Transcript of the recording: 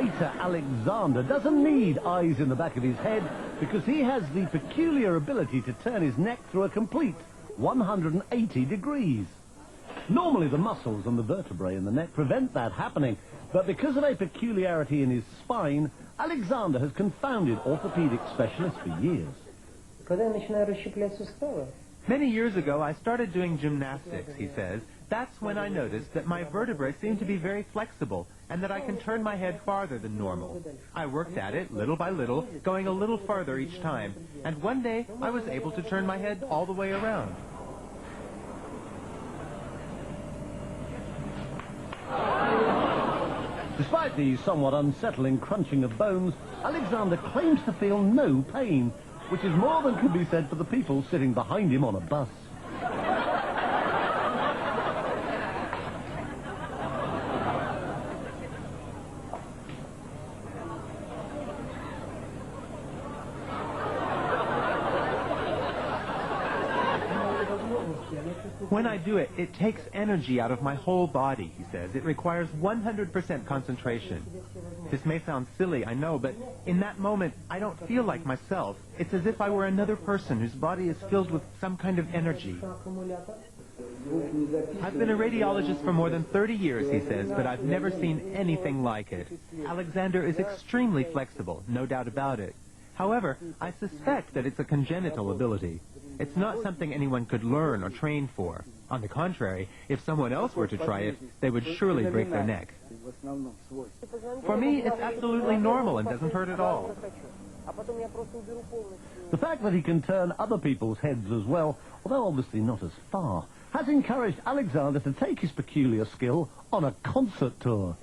fighter Alexander doesn't need eyes in the back of his head because he has the peculiar ability to turn his neck through a complete 180 degrees. Normally the muscles and the vertebrae in the neck prevent that happening, but because of a peculiarity in his spine, Alexander has confounded orthopedic specialists for years. Many years ago, I started doing gymnastics, he says. That's when I noticed that my vertebrae seem to be very flexible and that I can turn my head farther than normal. I worked at it little by little, going a little farther each time, and one day I was able to turn my head all the way around. Despite the somewhat unsettling crunching of bones, Alexander claims to feel no pain, which is more than can be said for the people sitting behind him on a bus. When I do it, it takes energy out of my whole body, he says. It requires 100% concentration. This may sound silly, I know, but in that moment, I don't feel like myself. It's as if I were another person whose body is filled with some kind of energy. I've been a radiologist for more than 30 years, he says, but I've never seen anything like it. Alexander is extremely flexible, no doubt about it. However, I suspect that it's a congenital ability. It's not something anyone could learn or train for. On the contrary, if someone else were to try it, they would surely break their neck. For me, it's absolutely normal and doesn't hurt at all. The fact that he can turn other people's heads as well, although obviously not as far, has encouraged Alexander to take his peculiar skill on a concert tour.